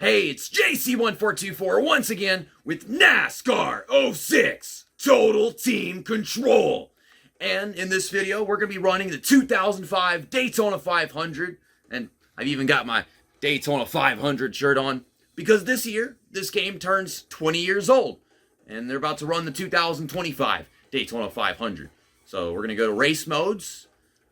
Hey, it's JC1424 once again with NASCAR 06 Total Team Control. And in this video, we're going to be running the 2005 Daytona 500. And I've even got my Daytona 500 shirt on because this year, this game turns 20 years old. And they're about to run the 2025 Daytona 500. So we're going to go to race modes.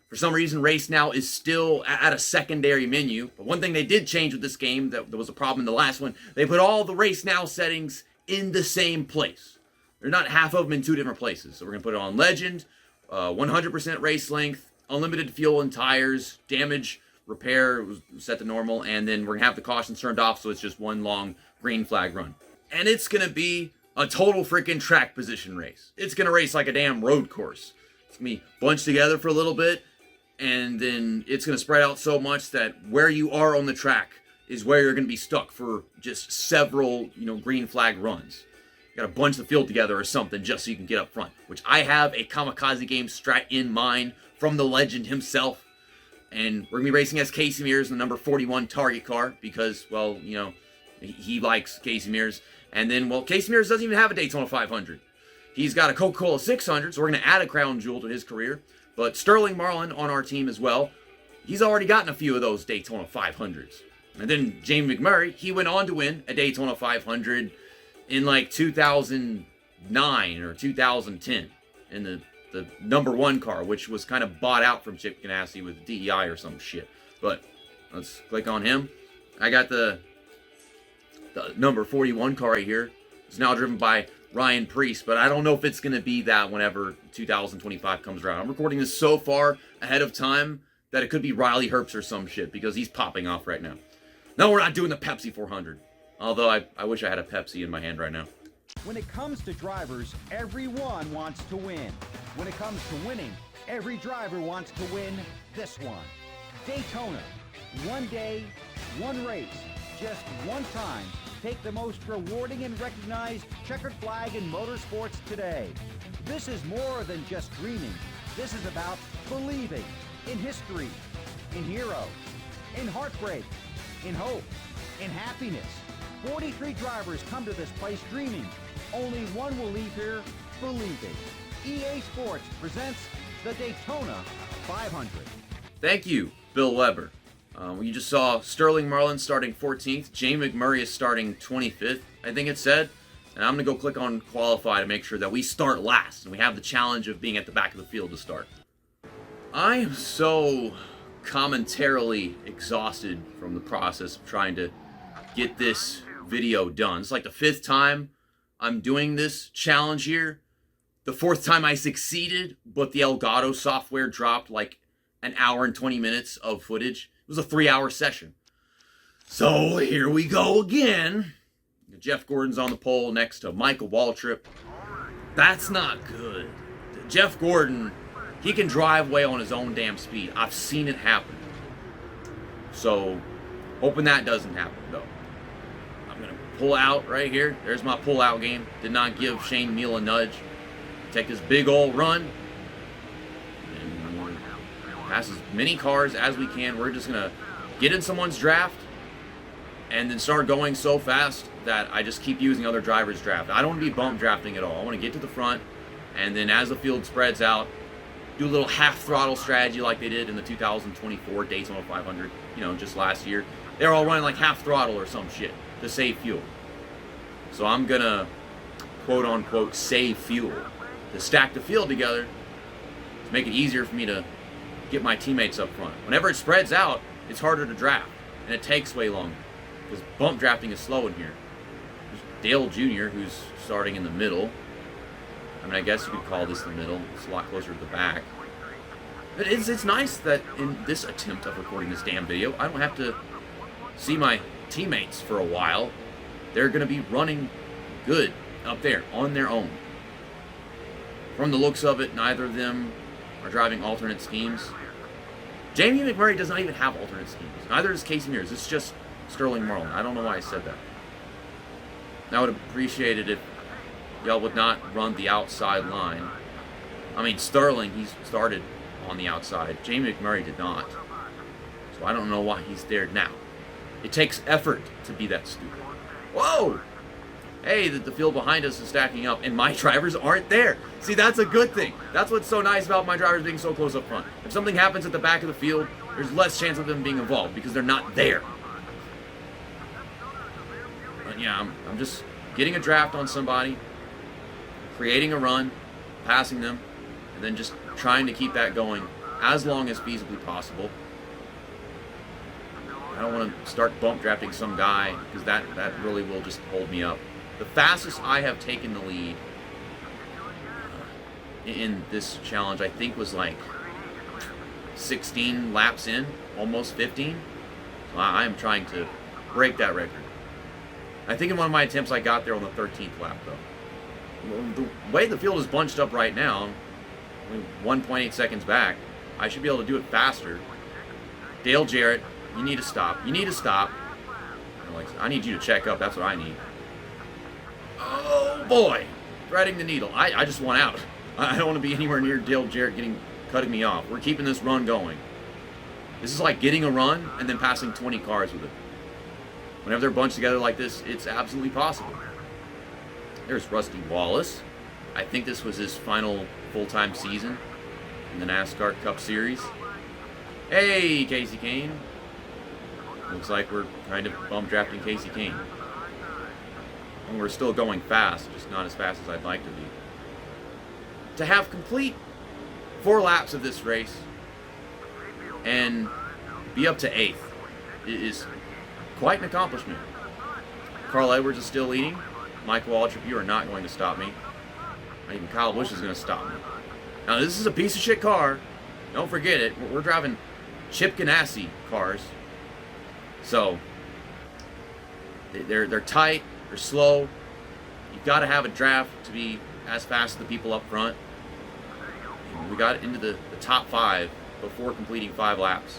For some reason, race now is still at a secondary menu. But one thing they did change with this game, that there was a problem in the last one, they put all the race now settings in the same place. They're not half of them in two different places. So we're going to put it on Legend, 100% race length, unlimited fuel and tires, damage, repair was set to normal, and then we're going to have the cautions turned off so it's just one long green flag run. And it's going to be a total freaking track position race. It's going to race like a damn road course. It's going to be bunched together for a little bit, and then it's going to spread out so much that where you are on the track is where you're going to be stuck for just several, green flag runs. You got to bunch the field together or something just so you can get up front, which I have a kamikaze game strat in mind from the legend himself. And we're going to be racing as Casey Mears in the number 41 Target car because, well, he likes Casey Mears. And then, well, Casey Mears doesn't even have a Daytona 500. He's got a Coca-Cola 600, so we're going to add a crown jewel to his career. But Sterling Marlin on our team as well, he's already gotten a few of those Daytona 500s. And then Jamie McMurray, he went on to win a Daytona 500 in like 2009 or 2010 in the number one car, which was kind of bought out from Chip Ganassi with DEI or some shit. But let's click on him. I got the number 41 car right here. It's now driven by Ryan Preece, but I don't know if it's going to be that whenever 2025 comes around. I'm recording this so far ahead of time that it could be Riley Herbst or some shit because he's popping off right now. No, we're not doing the Pepsi 400. Although I wish I had a Pepsi in my hand right now. When it comes to drivers, everyone wants to win. When it comes to winning, every driver wants to win this one. Daytona. One day, one race, just one time. Take the most rewarding and recognized checkered flag in motorsports today. This is more than just dreaming. This is about believing in history, in heroes, in heartbreak, in hope, in happiness. 43 drivers come to this place dreaming. Only one will leave here believing. EA Sports presents the Daytona 500. Thank you, Bill Weber. You just saw Sterling Marlin starting 14th. Jamie McMurray is starting 25th, I think it said. And I'm going to go click on qualify to make sure that we start last. And we have the challenge of being at the back of the field to start. I am so commentarily exhausted from the process of trying to get this video done. It's like the 5th time I'm doing this challenge here. The 4th time I succeeded, but the Elgato software dropped like an hour and 20 minutes of footage. It was a 3-hour session. So here we go again. Jeff Gordon's on the pole next to Michael Waltrip. That's not good. Jeff Gordon, he can drive way on his own damn speed. I've seen it happen. So, hoping that doesn't happen though. I'm going to pull out right here. There's my pull out game. Did not give Shane Neal a nudge. Take this big old run. Pass as many cars as we can. We're just going to get in someone's draft and then start going so fast that I just keep using other drivers' draft. I don't want to be bump drafting at all. I want to get to the front, and then as the field spreads out, do a little half-throttle strategy like they did in the 2024 Daytona 500, just last year. They're all running like half-throttle or some shit to save fuel. So I'm going to, quote-unquote, save fuel to stack the field together to make it easier for me to get my teammates up front. Whenever it spreads out, it's harder to draft, and it takes way longer, because bump drafting is slow in here. There's Dale Jr., who's starting in the middle. I mean, I guess you could call this the middle. It's a lot closer to the back. But it's nice that in this attempt of recording this damn video, I don't have to see my teammates for a while. They're going to be running good up there on their own. From the looks of it, neither of them are driving alternate schemes. Jamie McMurray does not even have alternate schemes. Neither does Casey Mears. It's just Sterling Marlin. I don't know why I said that. I would have appreciated if y'all would not run the outside line. I mean, Sterling, he started on the outside. Jamie McMurray did not. So I don't know why he's there now. It takes effort to be that stupid. Whoa! Hey, the field behind us is stacking up, and my drivers aren't there. See, that's a good thing. That's what's so nice about my drivers being so close up front. If something happens at the back of the field, there's less chance of them being involved because they're not there. But yeah, I'm just getting a draft on somebody, creating a run, passing them, and then just trying to keep that going as long as feasibly possible. I don't want to start bump drafting some guy because that really will just hold me up. The fastest I have taken the lead in this challenge, I think, was like 16 laps in, almost 15. So I am trying to break that record. I think in one of my attempts I got there on the 13th lap, though. The way the field is bunched up right now, 1.8 seconds back, I should be able to do it faster. Dale Jarrett, you need to stop. You need to stop. I need you to check up. That's what I need. Oh, boy. Threading the needle. I just want out. I don't want to be anywhere near Dale Jarrett cutting me off. We're keeping this run going. This is like getting a run and then passing 20 cars with it. Whenever they're bunched together like this, it's absolutely possible. There's Rusty Wallace. I think this was his final full-time season in the NASCAR Cup Series. Hey, Casey Kane. Looks like we're kind of bum drafting Casey Kane. And we're still going fast, just not as fast as I'd like to be. To have complete 4 laps of this race and be up to 8th is quite an accomplishment. Carl Edwards is still leading. Mike Waltrip, you are not going to stop me. Not even Kyle Busch is going to stop me. Now, this is a piece of shit car. Don't forget it. We're driving Chip Ganassi cars. So, they're tight. They're slow. You've got to have a draft to be as fast as the people up front. And we got into the top 5 before completing 5 laps.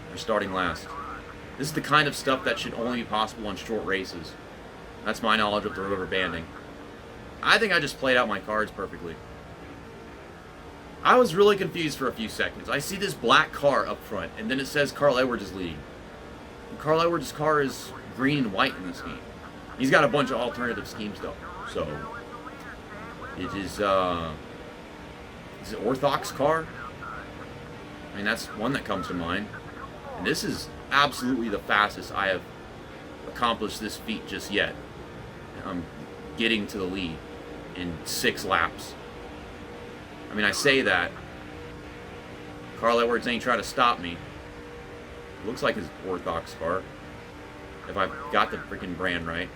We're starting last. This is the kind of stuff that should only be possible on short races. That's my knowledge of the rubber banding. I think I just played out my cards perfectly. I was really confused for a few seconds. I see this black car up front, and then it says Carl Edwards is leading. And Carl Edwards' car is green and white in this game. He's got a bunch of alternative schemes, though. So, it is an Orthox car? I mean, that's one that comes to mind. And this is absolutely the fastest I have accomplished this feat just yet. I'm getting to the lead in 6 laps. I mean, I say that. Carl Edwards ain't trying to stop me. Looks like his Orthox car. If I've got the freaking brand right.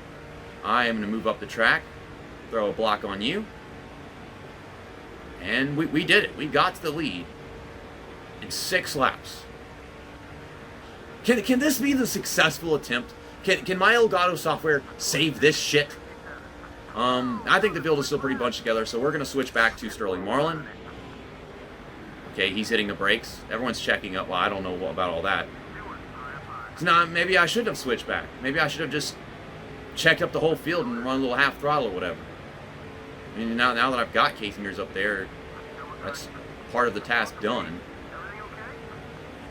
I am going to move up the track, throw a block on you. And we did it. We got to the lead in 6 laps. Can this be the successful attempt? Can my Elgato software save this shit? I think the field is still pretty bunched together, so we're going to switch back to Sterling Marlin. Okay, he's hitting the brakes. Everyone's checking up. Well, I don't know about all that. So now, maybe I should have switched back. Maybe I should have just checked up the whole field and run a little half throttle or whatever. I mean, now that I've got Casimir's up there, that's part of the task done.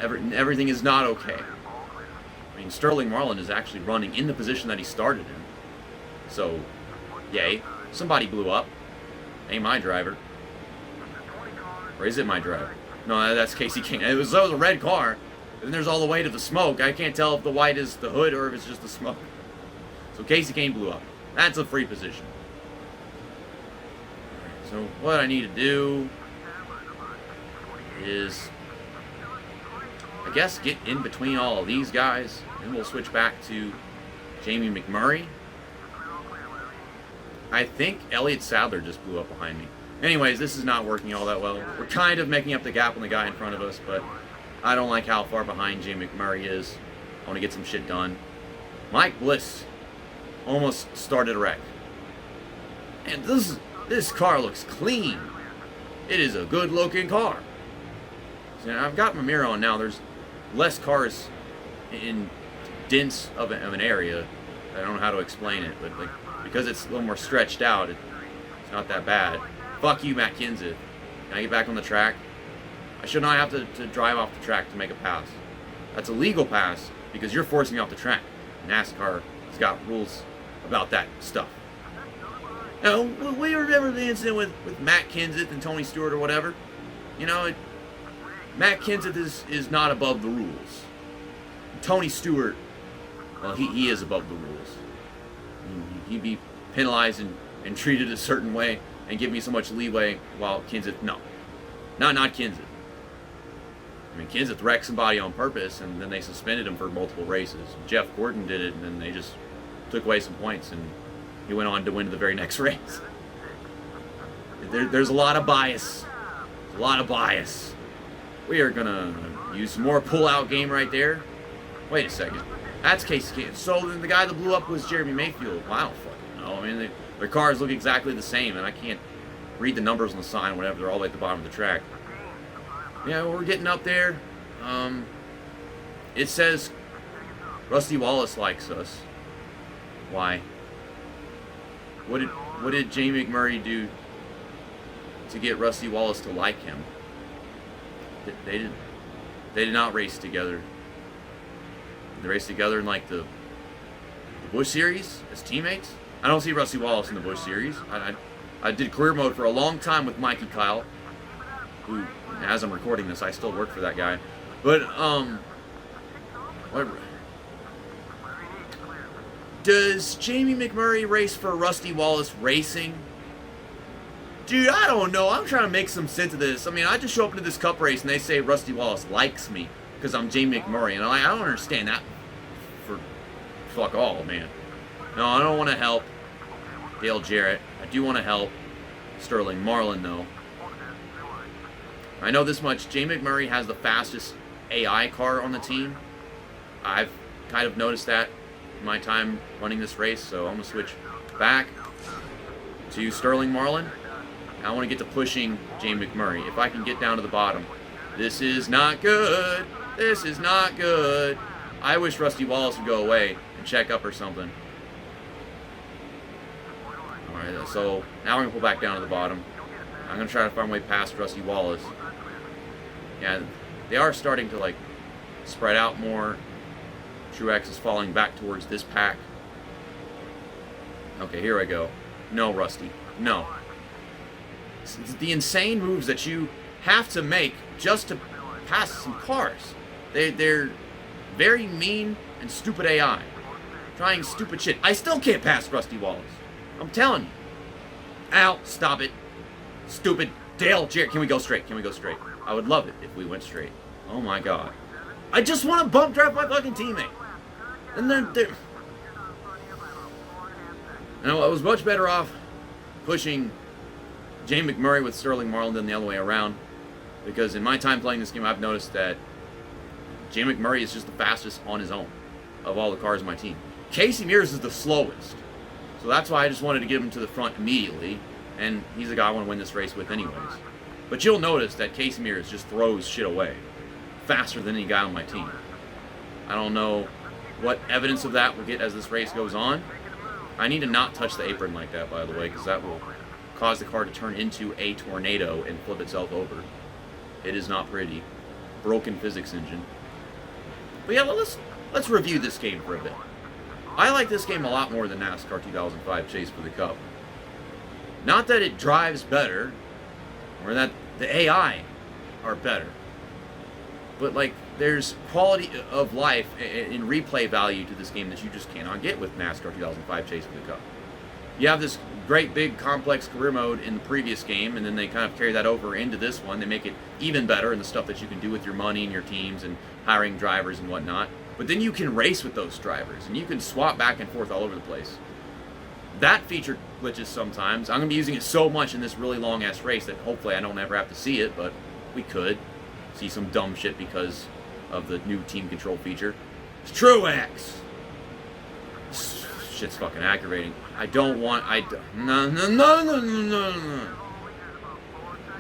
Everything is not okay. I mean, Sterling Marlin is actually running in the position that he started in. So, yay. Somebody blew up. Ain't my driver. Or is it my driver? No, that's Casey King. It was a red car. And there's all the way to the smoke. I can't tell if the white is the hood or if it's just the smoke. So Casey Kane blew up. That's a free position. So what I need to do is, I guess, get in between all of these guys. And we'll switch back to Jamie McMurray. I think Elliott Sadler just blew up behind me. Anyways, this is not working all that well. We're kind of making up the gap on the guy in front of us, but I don't like how far behind Jamie McMurray is. I want to get some shit done. Mike Bliss almost started a wreck. And this car looks clean. It is a good looking car. So I've got my mirror on now. There's less cars in dense of an area. I don't know how to explain it, but because it's a little more stretched out, it's not that bad. Fuck you, Matt Kenseth. Can I get back on the track? I should not have to drive off the track to make a pass. That's a legal pass, because you're forcing me off the track. NASCAR has got rules about that stuff. Now, we remember the incident with Matt Kenseth and Tony Stewart or whatever. You know, Matt Kenseth is not above the rules. Tony Stewart, well, he is above the rules. He'd be penalized and treated a certain way and give me so much leeway, while Kenseth, no. Not Kenseth. I mean, Kenseth wrecked somebody on purpose, and then they suspended him for multiple races. Jeff Gordon did it, and then they just took away some points, and he went on to win the very next race. There's a lot of bias. A lot of bias. We are going to use some more pull-out game right there. Wait a second. That's Casey Kenseth. So then the guy that blew up was Jeremy Mayfield. Well, I don't fucking know. I mean, their cars look exactly the same, and I can't read the numbers on the sign or whatever. They're all the way at the bottom of the track. Yeah, we're getting up there. It says Rusty Wallace likes us. Why? What did Jamie McMurray do to get Rusty Wallace to like him? They did not race together. They raced together in like the Busch Series as teammates. I don't see Rusty Wallace in the Busch Series. I did career mode for a long time with Mikey Kyle, who, as I'm recording this, I still work for that guy. But whatever. Does Jamie McMurray race for Rusty Wallace Racing? Dude, I don't know. I'm trying to make some sense of this. I mean, I just show up into this cup race and they say Rusty Wallace likes me because I'm Jamie McMurray, and I don't understand that for fuck all, man. No, I don't want to help Dale Jarrett. I do want to help Sterling Marlin, though. I know this much. Jamie McMurray has the fastest AI car on the team. I've kind of noticed that in my time running this race, so I'm going to switch back to Sterling Marlin. I want to get to pushing Jamie McMurray. If I can get down to the bottom. This is not good. This is not good. I wish Rusty Wallace would go away and check up or something. Alright, so now we're going to pull back down to the bottom. I'm going to try to find my way past Rusty Wallace. Yeah, they are starting to, like, spread out more. Truex is falling back towards this pack. Okay, here I go. No, Rusty. No. It's the insane moves that you have to make just to pass some cars. They're very mean and stupid AI. Trying stupid shit. I still can't pass Rusty Wallace. I'm telling you. Ow, stop it. Stupid Dale Jarrett. Can we go straight? Can we go straight? I would love it if we went straight. Oh my god. I just want to bump draft my fucking teammate. And then I was much better off pushing Jamie McMurray with Sterling Marlin than the other way around. Because in my time playing this game, I've noticed that Jamie McMurray is just the fastest on his own of all the cars in my team. Casey Mears is the slowest. So that's why I just wanted to get him to the front immediately. And he's the guy I want to win this race with anyways. But you'll notice that Casey Mears just throws shit away faster than any guy on my team. I don't know what evidence of that we'll get as this race goes on. I need to not touch the apron like that, by the way, because that will cause the car to turn into a tornado and flip itself over. It is not pretty. Broken physics engine. But yeah, let's review this game for a bit. I like this game a lot more than NASCAR 2005 Chase for the Cup. Not that it drives better, or that the AI are better, but like there's quality of life and replay value to this game that you just cannot get with NASCAR 2005 Chase for the Cup. You have this great big complex career mode in the previous game, and then they kind of carry that over into this one. They make it even better in the stuff that you can do with your money and your teams and hiring drivers and whatnot. But then you can race with those drivers, and you can swap back and forth all over the place. That feature glitches sometimes. I'm going to be using it so much in this really long-ass race that hopefully I don't ever have to see it, but we could see some dumb shit because of the new team control feature. It's Truex! Shit's fucking aggravating. I don't want... No.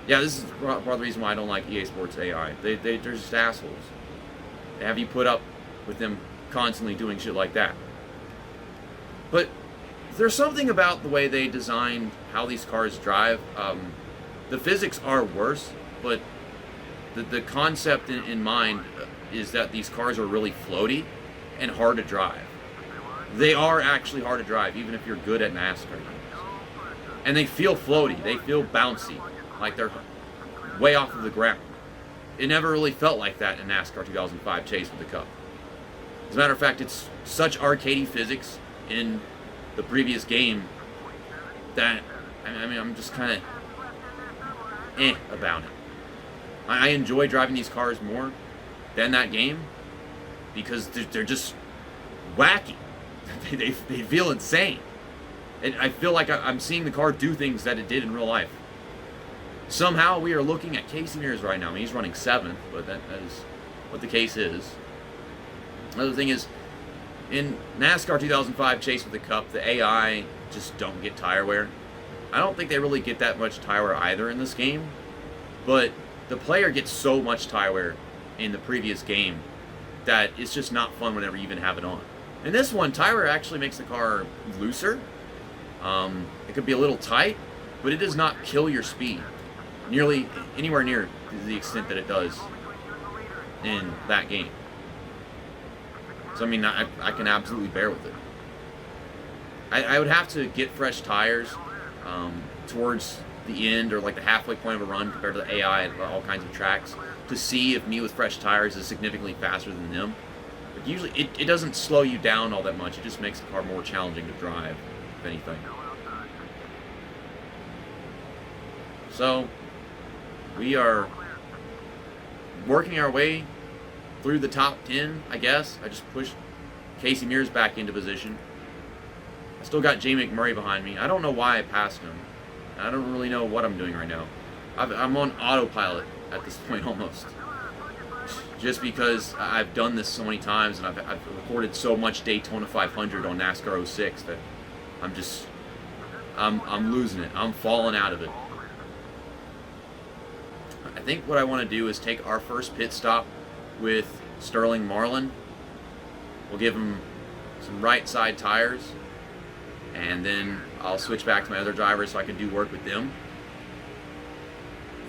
Yeah, this is part of the reason why I don't like EA Sports AI. They're just assholes. They have you put up with them constantly doing shit like that. But there's something about the way they designed how these cars drive. The physics are worse, but the concept in mind is that these cars are really floaty. and hard to drive. They are actually hard to drive, even if you're good at NASCAR games. And they feel floaty. They feel bouncy, like they're way off of the ground. It never really felt like that in NASCAR 2005 Chase with the Cup. As a matter of fact, it's such arcadey physics in the previous game that, I mean, I'm just kind of about it. I enjoy driving these cars more than that game because they're just wacky. They feel insane. And I feel like I'm seeing the car do things that it did in real life. Somehow we are looking at Casey Mears right now. I mean, he's running 7th, but that is what the case is. Another thing is, in NASCAR 2005 Chase with the Cup, the AI just don't get tire wear. I don't think they really get that much tire wear either in this game, but the player gets so much tire wear in the previous game that it's just not fun whenever you even have it on. In this one, tire wear actually makes the car looser. It could be a little tight, but it does not kill your speed nearly anywhere near the extent that it does in that game. So I mean, I can absolutely bear with it. I would have to get fresh tires towards the end or like the halfway point of a run compared to the AI at all kinds of tracks to see if me with fresh tires is significantly faster than them. But usually it doesn't slow you down all that much. It just makes the car more challenging to drive, if anything. So we are working our way through the top 10, I guess. I just pushed Casey Mears back into position. I still got Jay McMurray behind me. I don't know why I passed him. I don't really know what I'm doing right now. I'm on autopilot at this point almost. Just because I've done this so many times and I've recorded so much Daytona 500 on NASCAR 06 that I'm losing it. I'm falling out of it. I think what I want to do is take our first pit stop with Sterling Marlin. We'll give him some right side tires, and then I'll switch back to my other drivers so I can do work with them.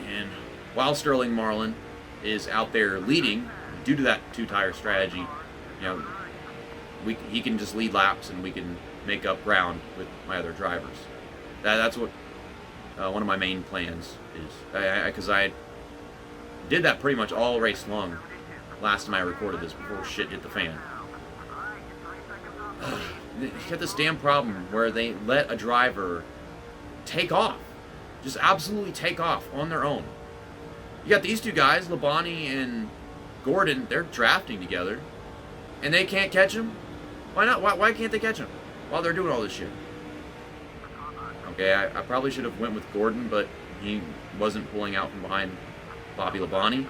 And while Sterling Marlin is out there leading, due to that 2-tire strategy, you know, he can just lead laps and we can make up ground with my other drivers. That's what one of my main plans is. Because I did that pretty much all race long last time I recorded this before shit hit the fan. You got this damn problem where they let a driver take off. Just absolutely take off on their own. You got these two guys, Labonte and Gordon, they're drafting together. And they can't catch him? Why not? Why can't they catch him while they're doing all this shit? Okay, I probably should have went with Gordon, but he wasn't pulling out from behind Bobby Labonte.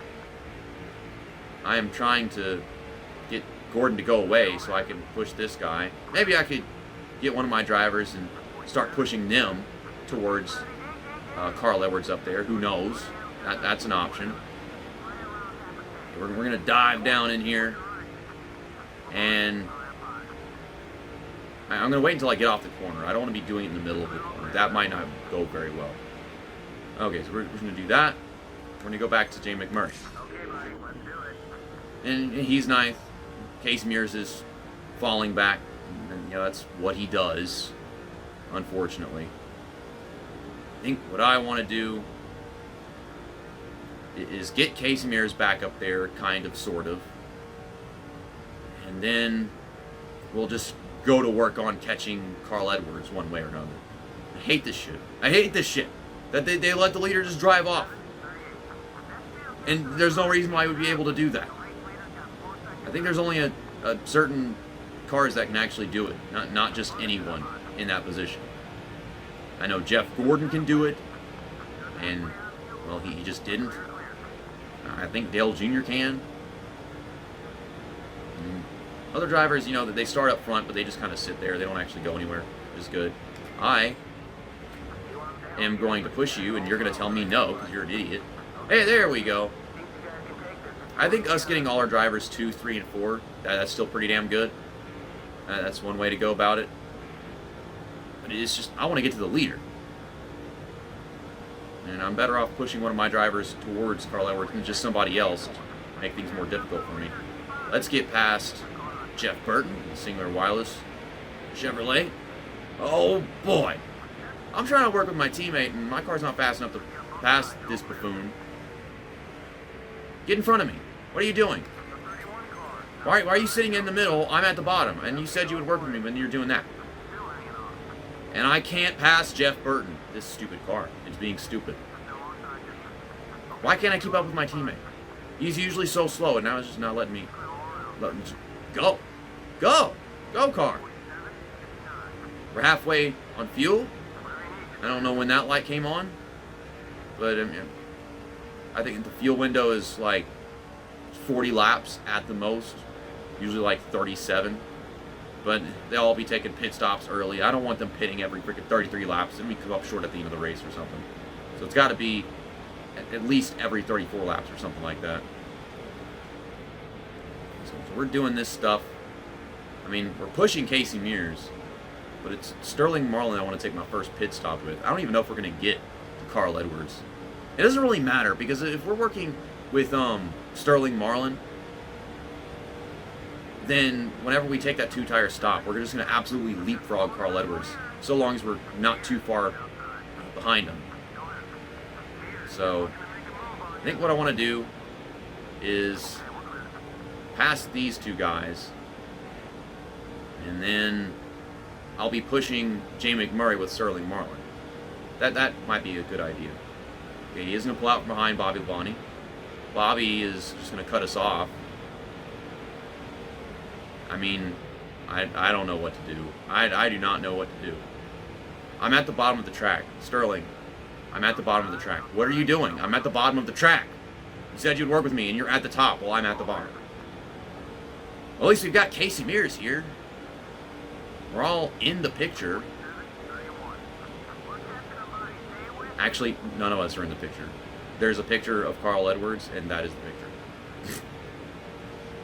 I am trying to get Gordon to go away so I can push this guy. Maybe I could get one of my drivers and start pushing them towards Carl Edwards up there. Who knows? That's an option. We're going to dive down in here. And I'm going to wait until I get off the corner. I don't want to be doing it in the middle of the corner. That might not go very well. Okay, so we're going to do that. We're going to go back to Jay McMurray. And he's ninth. Casey Mears is falling back. And, you know, that's what he does, unfortunately. I think what I want to do is get Casey Mears back up there, kind of, sort of. And then we'll just go to work on catching Carl Edwards one way or another. I hate this shit. I hate this shit. That they let the leader just drive off. And there's no reason why I would be able to do that. I think there's only a certain cars that can actually do it. Not just anyone in that position. I know Jeff Gordon can do it. And, well, he just didn't. I think Dale Jr. can. Other drivers, you know, that they start up front, but they just kind of sit there. They don't actually go anywhere, which is good. I am going to push you, and you're going to tell me no, because you're an idiot. Hey, there we go. I think us getting all our drivers 2, 3, and 4, that's still pretty damn good. That's one way to go about it. But it's just, I want to get to the leader. And I'm better off pushing one of my drivers towards Carl Edwards than just somebody else to make things more difficult for me. Let's get past Jeff Burton, Singular Wireless Chevrolet. Oh boy. I'm trying to work with my teammate and my car's not fast enough to pass this buffoon. Get in front of me. What are you doing? Why are you sitting in the middle? I'm at the bottom. And you said you would work with me when you're doing that. And I can't pass Jeff Burton. This stupid car. It's being stupid. Why can't I keep up with my teammate? He's usually so slow, and now it's just not letting me just go. Go! Go, car! We're halfway on fuel. I don't know when that light came on. But I think the fuel window is like 40 laps at the most. Usually like 37. But they'll all be taking pit stops early. I don't want them pitting every freaking 33 laps and we come up short at the end of the race or something. So it's got to be at least every 34 laps or something like that. So we're doing this stuff. I mean, we're pushing Casey Mears, but it's Sterling Marlin I want to take my first pit stop with. I don't even know if we're going to get to Carl Edwards. It doesn't really matter, because if we're working with Sterling Marlin, then whenever we take that two-tire stop, we're just going to absolutely leapfrog Carl Edwards, so long as we're not too far behind him. So, I think what I want to do is pass these two guys, and then I'll be pushing Jay McMurray with Sterling Marlin. That might be a good idea. Okay, he is going to pull out from behind Bobby Labonte. Bobby is just going to cut us off. I mean, I don't know what to do. I do not know what to do. I'm at the bottom of the track. Sterling, I'm at the bottom of the track. What are you doing? I'm at the bottom of the track. You said you'd work with me, and you're at the top while I'm at the bottom. Well, at least we've got Casey Mears here. We're all in the picture. Actually, none of us are in the picture. There's a picture of Carl Edwards, and that is the picture.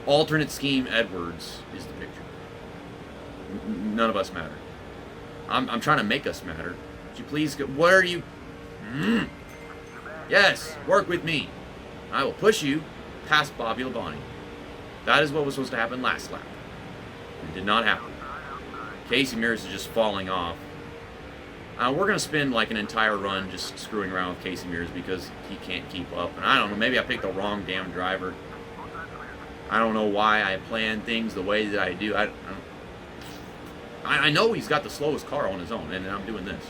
Alternate scheme Edwards is the picture. None of us matter. I'm trying to make us matter. Would you please go? What are you? Yes, work with me. I will push you past Bobby Labonte. That is what was supposed to happen last lap. It did not happen. Casey Mears is just falling off. We're going to spend like an entire run just screwing around with Casey Mears because he can't keep up. And I don't know, maybe I picked the wrong damn driver. I don't know why I plan things the way that I do. I know he's got the slowest car on his own, and I'm doing this.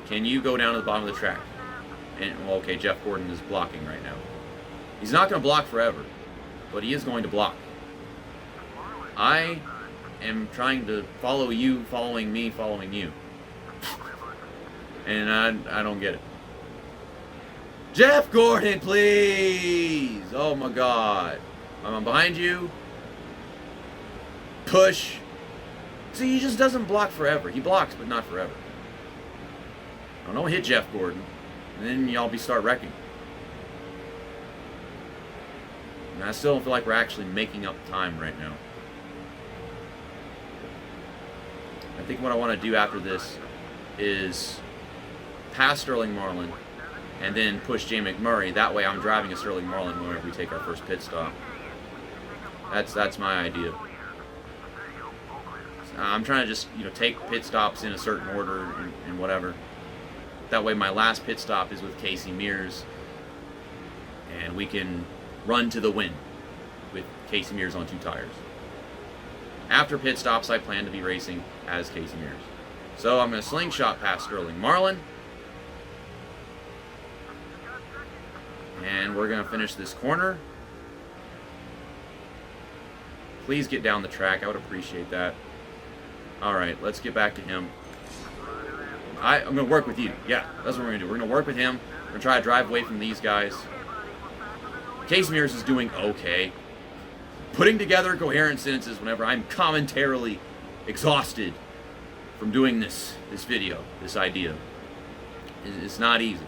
Can you go down to the bottom of the track? And well, okay, Jeff Gordon is blocking right now. He's not going to block forever, but he is going to block. I am trying to follow you, following me, following you. And I don't get it. Jeff Gordon, please! Oh my God. I'm behind you. Push. See, he just doesn't block forever. He blocks, but not forever. Don't hit Jeff Gordon. And then y'all start wrecking. And I still don't feel like we're actually making up time right now. I think what I want to do after this is pass Sterling Marlin and then push Jay McMurray. That way I'm driving a Sterling Marlin whenever we take our first pit stop. That's my idea. I'm trying to just take pit stops in a certain order and whatever. That way my last pit stop is with Casey Mears, and we can run to the win with Casey Mears on 2 tires. After pit stops, I plan to be racing as Casey Mears. So I'm going to slingshot past Sterling Marlin, and we're going to finish this corner. Please get down the track. I would appreciate that. Alright, let's get back to him. I'm going to work with you. Yeah, that's what we're going to do. We're going to work with him. We're going to try to drive away from these guys. Casey Mears is doing okay. Putting together coherent sentences whenever I'm commentarily exhausted from doing this video, this idea. It's not easy.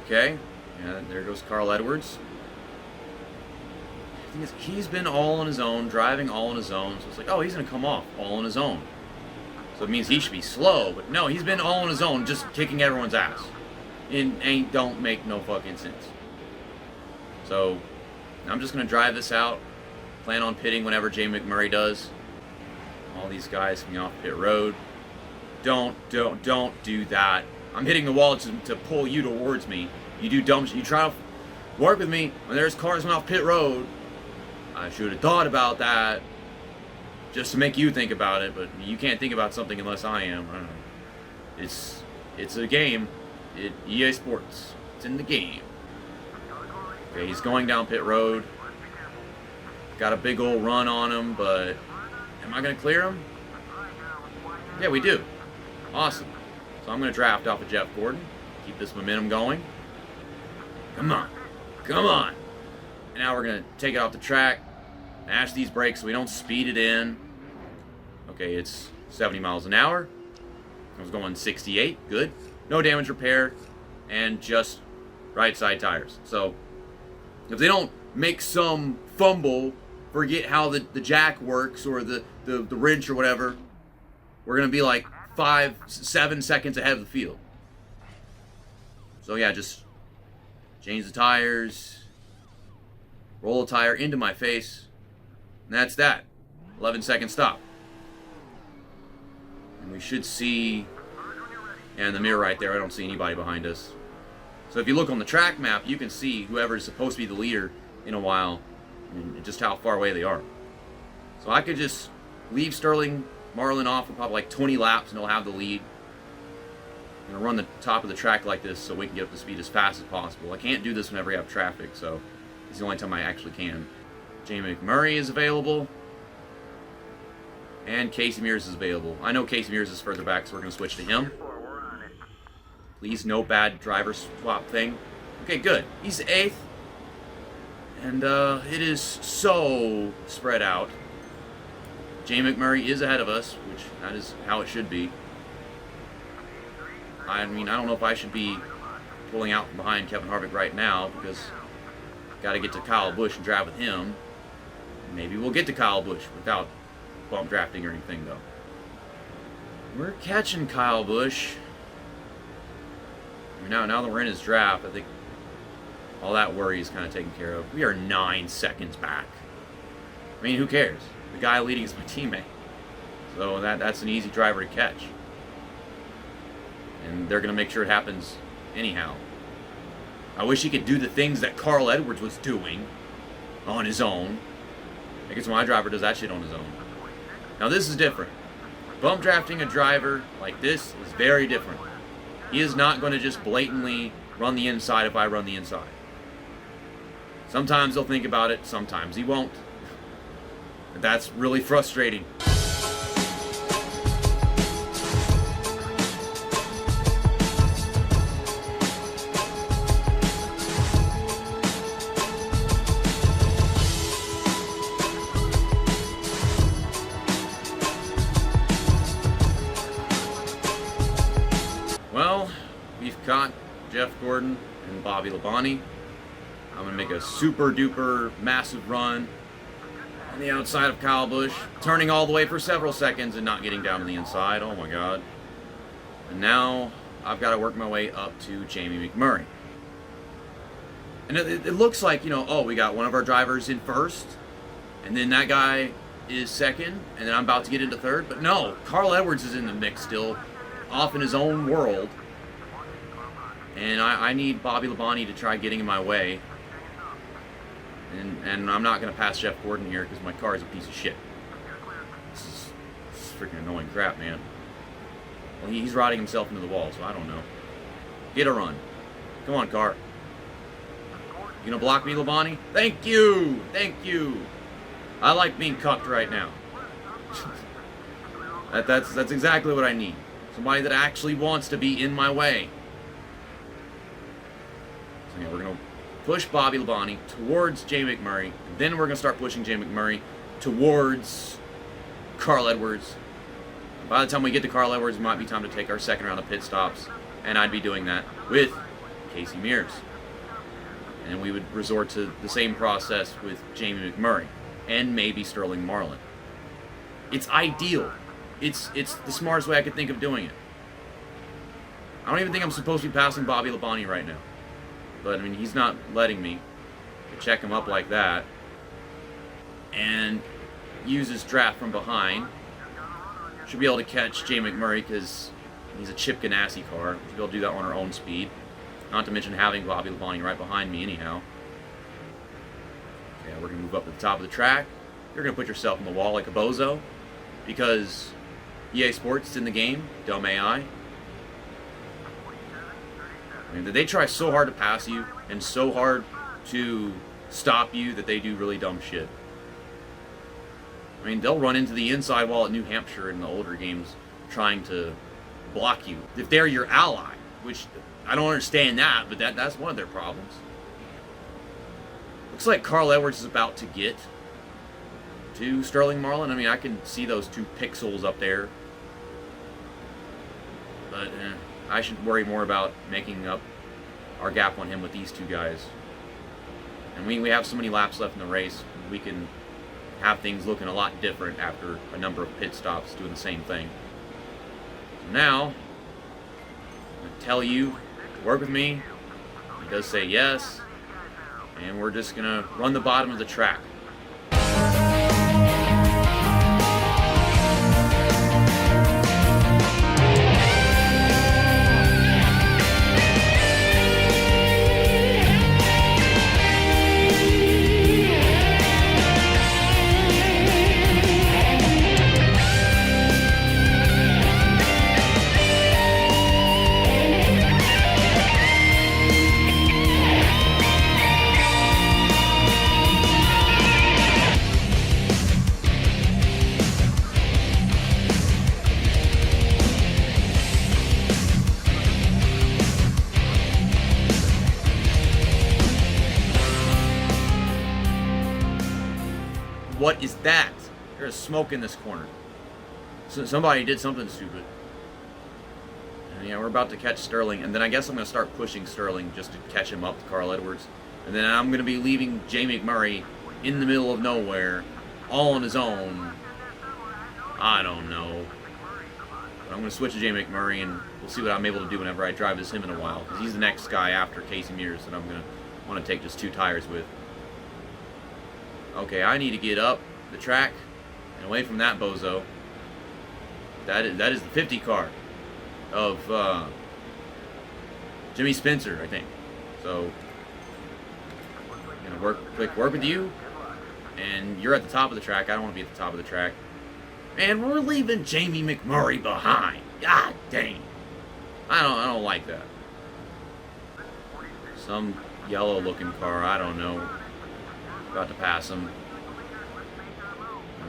Okay, yeah, there goes Carl Edwards. thing is, he's been all on his own, driving all on his own. So it's like, oh, he's going to come off all on his own. So it means he should be slow. But no, he's been all on his own, just kicking everyone's ass. It ain't don't make no fucking sense. So I'm just going to drive this out. Plan on pitting whenever Jay McMurray does. All these guys coming off pit road. Don't do that. I'm hitting the wall to pull you towards me. You do dumb shit. You try to work with me when there's cars coming off pit road. I should have thought about that just to make you think about it, but you can't think about something unless I am. I don't know. It's a game. EA Sports. It's in the game. Okay, he's going down pit road. Got a big old run on him, but am I going to clear him? Yeah, we do. Awesome. So I'm going to draft off of Jeff Gordon. Keep this momentum going. Come on. Come on. And now we're going to take it off the track. Mash these brakes so we don't speed it in. Okay, it's 70 miles an hour. I was going 68. Good. No damage repair. And just right side tires. So if they don't make some fumble, forget how the jack works or the wrench or whatever, we're going to be like 5-7 seconds ahead of the field. So yeah, just change the tires, roll a tire into my face, and that's that. 11-second stop. And we should see, and in the mirror right there, I don't see anybody behind us. So if you look on the track map, you can see whoever is supposed to be the leader in a while, and just how far away they are. So I could just leave Sterling Marlin off for probably like 20 laps and he'll have the lead. I'm going to run the top of the track like this so we can get up to speed as fast as possible. I can't do this whenever we have traffic, so it's the only time I actually can. Jay McMurray is available. And Casey Mears is available. I know Casey Mears is further back, so we're going to switch to him. Please, no bad driver swap thing. Okay, good. He's 8th. And it is so spread out. Jay McMurray is ahead of us, which that is how it should be. I mean, I don't know if I should be pulling out from behind Kevin Harvick right now because got to get to Kyle Busch and drive with him. Maybe we'll get to Kyle Busch without bump drafting or anything, though. We're catching Kyle Busch. I mean, now that we're in his draft, I think all that worry is kind of taken care of. We are 9 seconds back. I mean, who cares? The guy leading is my teammate. So that's an easy driver to catch. And they're going to make sure it happens anyhow. I wish he could do the things that Carl Edwards was doing on his own. I guess my driver does that shit on his own. Now this is different. Bump drafting a driver like this is very different. He is not going to just blatantly run the inside if I run the inside. Sometimes he'll think about it, sometimes he won't. And that's really frustrating. Well, we've caught Jeff Gordon and Bobby Labonte. I'm going to make a super duper massive run on the outside of Kyle Busch, turning all the way for several seconds and not getting down to the inside. Oh my god. And now I've got to work my way up to Jamie McMurray. And it looks like, you know, oh, we got one of our drivers in first, and then that guy is second, and then I'm about to get into third. But no, Carl Edwards is in the mix still, off in his own world. And I need Bobby Labonte to try getting in my way. And I'm not going to pass Jeff Gordon here because my car is a piece of shit. This is freaking annoying crap, man. Well, he's riding himself into the wall, so I don't know. Get a run. Come on, car. You gonna block me, Labonte? Thank you! Thank you! I like being cucked right now. That's exactly what I need. Somebody that actually wants to be in my way. So yeah, we're going to push Bobby Labonte towards Jay McMurray. And then we're going to start pushing Jay McMurray towards Carl Edwards. By the time we get to Carl Edwards, it might be time to take our second round of pit stops. And I'd be doing that with Casey Mears. And we would resort to the same process with Jamie McMurray and maybe Sterling Marlin. It's ideal. It's the smartest way I could think of doing it. I don't even think I'm supposed to be passing Bobby Labonte right now. But, I mean, he's not letting me check him up like that. And use his draft from behind. Should be able to catch Jay McMurray because he's a Chip Ganassi car. We should be able to do that on our own speed. Not to mention having Bobby Labonte right behind me anyhow. Okay, we're going to move up to the top of the track. You're going to put yourself in the wall like a bozo. Because EA Sports is in the game. Dumb AI. I mean, they try so hard to pass you and so hard to stop you that they do really dumb shit. I mean, they'll run into the inside wall at New Hampshire in the older games trying to block you. If they're your ally, which I don't understand that, but that's one of their problems. Looks like Carl Edwards is about to get to Sterling Marlin. I mean, I can see those two pixels up there. But I should worry more about making up our gap on him with these two guys. And we have so many laps left in the race, we can have things looking a lot different after a number of pit stops doing the same thing. So now, I'm going to tell you to work with me. He does say yes. And we're just going to run the bottom of the track. What is that? There's smoke in this corner. So somebody did something stupid. And yeah, we're about to catch Sterling, and then I guess I'm going to start pushing Sterling just to catch him up to Carl Edwards. And then I'm going to be leaving Jay McMurray in the middle of nowhere, all on his own. I don't know. But I'm going to switch to Jay McMurray, and we'll see what I'm able to do whenever I drive as him in a while. Because he's the next guy after Casey Mears that I'm going to want to take just 2 tires with. Okay, I need to get up the track and away from that bozo. That is the 50 car of Jimmy Spencer, I think. So I'm gonna work with you, and you're at the top of the track. I don't want to be at the top of the track. And we're leaving Jamie McMurray behind. God dang! I don't like that. Some yellow-looking car. I don't know. About to pass him.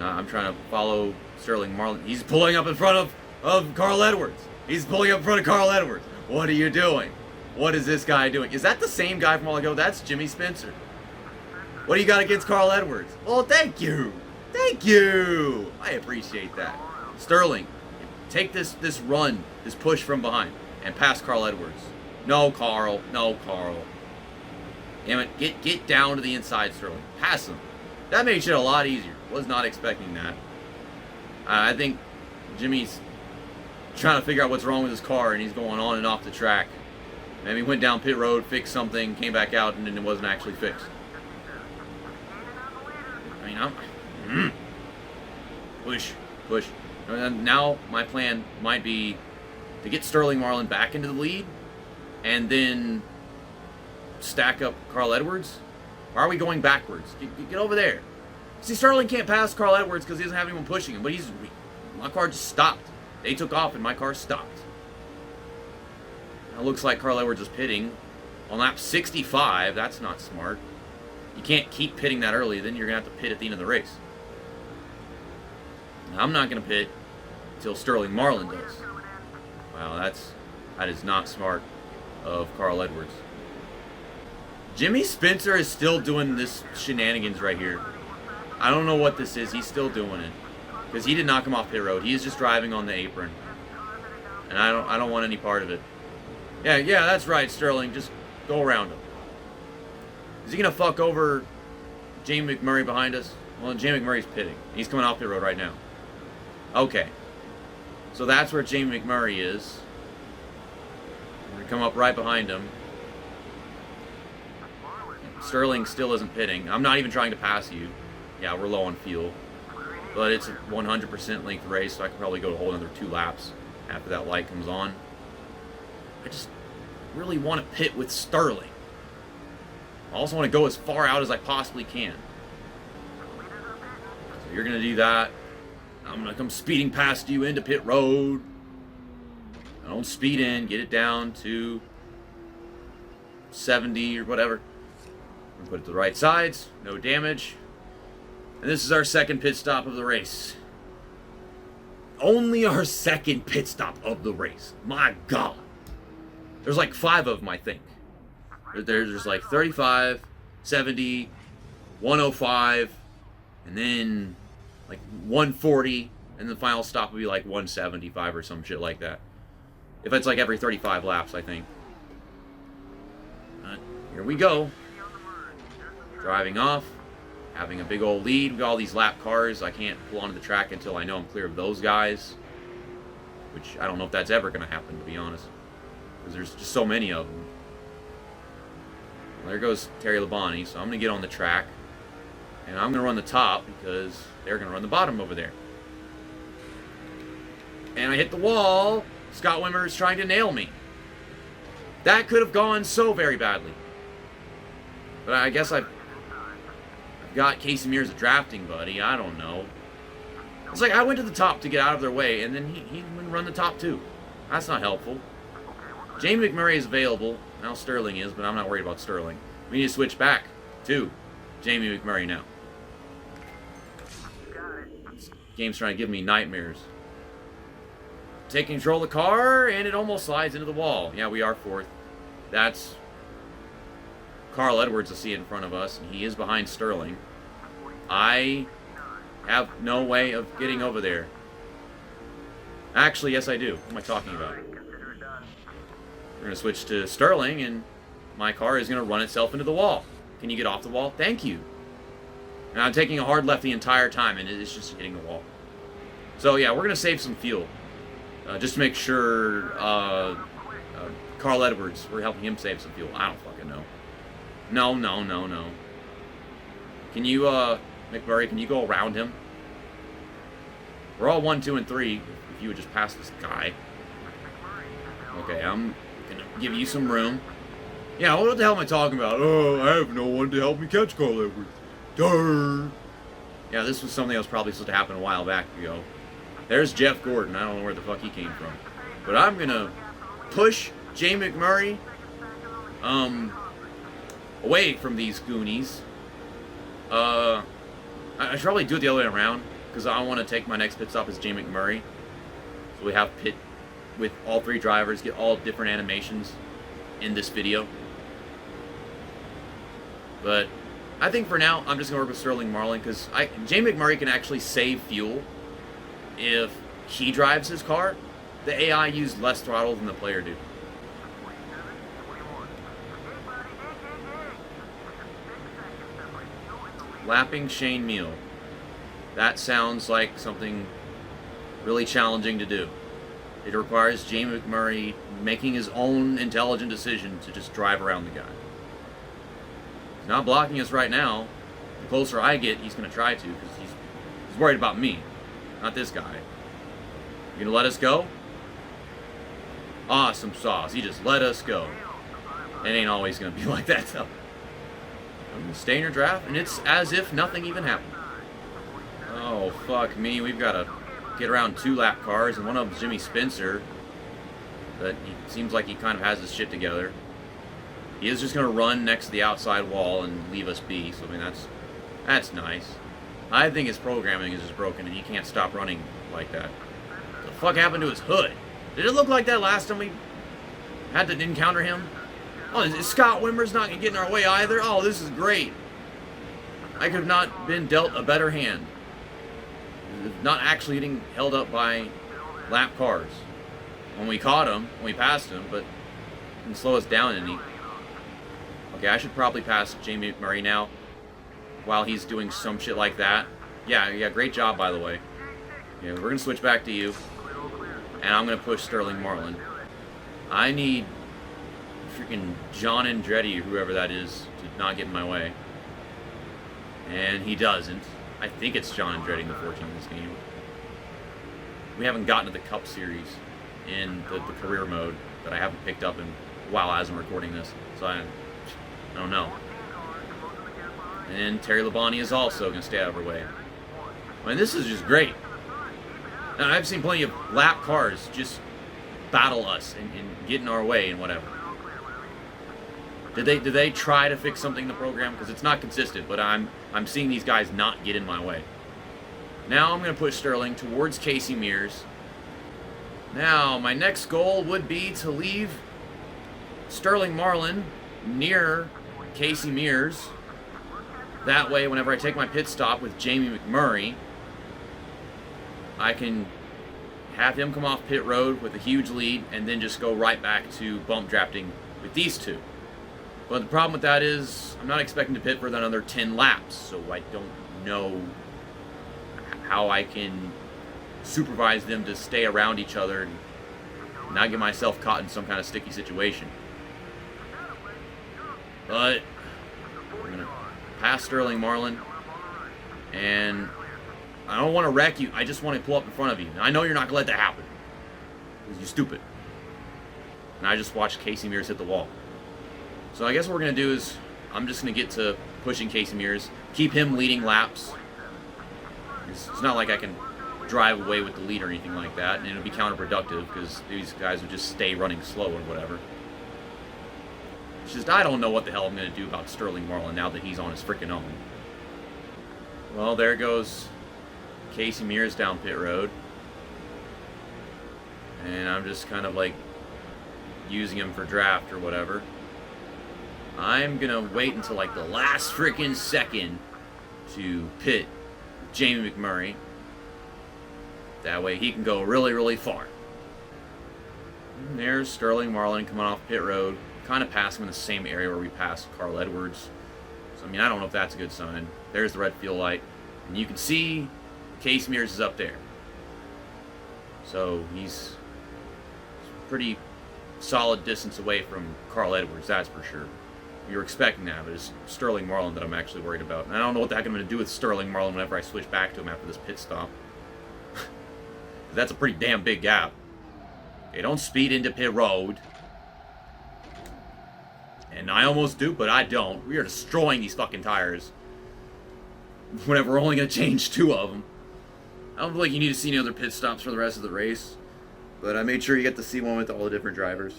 I'm trying to follow Sterling Marlin. He's pulling up in front of Carl Edwards. He's pulling up in front of Carl Edwards. What are you doing? What is this guy doing? Is that the same guy from a while ago? That's Jimmy Spencer. What do you got against Carl Edwards? Well, thank you. Thank you. I appreciate that. Sterling, take this run, this push from behind, and pass Carl Edwards. No, Carl. No, Carl. Damn it, get down to the inside, Sterling. Pass him. That made shit a lot easier. Was not expecting that. I think Jimmy's trying to figure out what's wrong with his car, and he's going on and off the track. Maybe he went down pit road, fixed something, came back out, and then it wasn't actually fixed. I mean, push. Now my plan might be to get Sterling Marlin back into the lead, and then stack up Carl Edwards. Why are we going backwards? Get over there. See, Sterling can't pass Carl Edwards because he doesn't have anyone pushing him, but my car just stopped. They took off and my car stopped. Now it looks like Carl Edwards is pitting on lap 65. That's not smart. You can't keep pitting that early, then you're going to have to pit at the end of the race. Now, I'm not going to pit until Sterling Marlin does. Wow, that is not smart of Carl Edwards. Jimmy Spencer is still doing this shenanigans right here. I don't know what this is. He's still doing it. Because he did not come off pit road. He is just driving on the apron. And I don't want any part of it. Yeah, that's right, Sterling. Just go around him. Is he going to fuck over Jamie McMurray behind us? Well, Jamie McMurray's pitting. He's coming off pit road right now. Okay. So that's where Jamie McMurray is. We're going to come up right behind him. Sterling still isn't pitting. I'm not even trying to pass you. Yeah, we're low on fuel. But it's a 100% length race, so I could probably go a whole another 2 laps after that light comes on. I just really want to pit with Sterling. I also want to go as far out as I possibly can. So you're going to do that. I'm going to come speeding past you into pit road. I don't speed in. Get it down to 70 or whatever. Put it to the right sides. No damage. And this is our second pit stop of the race. Only our second pit stop of the race. My God. There's like 5 of them, I think. There's like 35, 70, 105, and then like 140, and the final stop would be like 175 or some shit like that. If it's like every 35 laps, I think. Here we go. Driving off. Having a big old lead. We got all these lap cars. I can't pull onto the track until I know I'm clear of those guys. Which I don't know if that's ever going to happen, to be honest. Because there's just so many of them. Well, there goes Terry Labonte. So I'm going to get on the track. And I'm going to run the top because they're going to run the bottom over there. And I hit the wall. Scott Wimmer is trying to nail me. That could have gone so very badly. But I guess I've got Casey Mears a drafting buddy. I don't know. It's like I went to the top to get out of their way, and then he wouldn't run the top too. That's not helpful. Jamie McMurray is available. Now Sterling is, but I'm not worried about Sterling. We need to switch back to Jamie McMurray now. This game's trying to give me nightmares. Taking control of the car, and it almost slides into the wall. Yeah, we are 4th. That's Carl Edwards to see in front of us, and he is behind Sterling. I have no way of getting over there. Actually, yes I do. What am I talking about? We're going to switch to Sterling, and my car is going to run itself into the wall. Can you get off the wall? Thank you. And I'm taking a hard left the entire time, and it's just hitting the wall. So yeah, we're going to save some fuel. Just to make sure Carl Edwards, we're helping him save some fuel. I don't fucking know. No. Can you, McMurray, can you go around him? We're all 1, 2, and 3. If you would just pass this guy. Okay, I'm gonna give you some room. Yeah, what the hell am I talking about? Oh, I have no one to help me catch Carl Edwards. Durr. Yeah, this was something that was probably supposed to happen a while back ago. There's Jeff Gordon. I don't know where the fuck he came from. But I'm gonna push Jay McMurray away from these Goonies. I should probably do it the other way around, because I want to take my next pit stop as Jay McMurray. So we have pit with all 3 drivers, get all different animations in this video. But I think for now, I'm just going to work with Sterling Marlin, because Jay McMurray can actually save fuel if he drives his car. The AI used less throttle than the player do. Lapping Shane Meal. That sounds like something really challenging to do. It requires Jamie McMurray making his own intelligent decision to just drive around the guy. He's not blocking us right now. The closer I get, he's going to try to, because he's worried about me, not this guy. You gonna let us go? Awesome sauce. He just let us go. It ain't always gonna be like that, though. I'm gonna stay in your draft, and it's as if nothing even happened. Oh, fuck me. We've got to get around 2 lap cars, and one of them's Jimmy Spencer. But he seems like he kind of has his shit together. He is just going to run next to the outside wall and leave us be. So, I mean, that's nice. I think his programming is just broken, and he can't stop running like that. What the fuck happened to his hood? Did it look like that last time we had to encounter him? Oh, is Scott Wimmer's not going to get in our way either? Oh, this is great. I could have not been dealt a better hand. Not actually getting held up by lap cars. When we caught him, when we passed him, but didn't slow us down any. Okay, I should probably pass Jamie McMurray now while he's doing some shit like that. Yeah, great job, by the way. Yeah, we're going to switch back to you. And I'm going to push Sterling Marlin. I need freaking John Andretti, whoever that is, to not get in my way. And he doesn't. I think it's John Andretti in the 14 in this game. We haven't gotten to the Cup Series in the career mode that I haven't picked up in a while as I'm recording this. So I don't know. And Terry Labonte is also going to stay out of our way. I mean, this is just great. Now, I've seen plenty of lap cars just battle us and get in our way and whatever. Did they try to fix something in the program? Because it's not consistent, but I'm seeing these guys not get in my way. Now I'm going to push Sterling towards Casey Mears. Now, my next goal would be to leave Sterling Marlin near Casey Mears. That way, whenever I take my pit stop with Jamie McMurray, I can have him come off pit road with a huge lead and then just go right back to bump drafting with these two. But the problem with that is I'm not expecting to pit for another 10 laps, so I don't know how I can supervise them to stay around each other and not get myself caught in some kind of sticky situation. But I'm going to pass Sterling Marlin, and I don't want to wreck you. I just want to pull up in front of you. And I know you're not going to let that happen, because you're stupid. And I just watched Casey Mears hit the wall. So I guess what we're going to do is I'm just going to get to pushing Casey Mears, keep him leading laps. It's not like I can drive away with the lead or anything like that, and it'll be counterproductive because these guys would just stay running slow or whatever. It's just I don't know what the hell I'm going to do about Sterling Marlin now that he's on his freaking own. Well, there goes Casey Mears down pit road. And I'm just kind of like using him for draft or whatever. I'm going to wait until like the last freaking second to pit Jamie McMurray. That way he can go really, really far. And there's Sterling Marlin coming off pit road. Kind of passing in the same area where we passed Carl Edwards. So, I mean, I don't know if that's a good sign. There's the red fuel light. And you can see Casey Mears is up there. So, he's pretty solid distance away from Carl Edwards, that's for sure. We were expecting that, but it's Sterling Marlin that I'm actually worried about. And I don't know what the heck I'm going to do with Sterling Marlin whenever I switch back to him after this pit stop. That's a pretty damn big gap. Okay, don't speed into pit road. And I almost do, but I don't. We are destroying these fucking tires. Whenever we're only going to change 2 of them. I don't feel like you need to see any other pit stops for the rest of the race. But I made sure you get to see one with all the different drivers.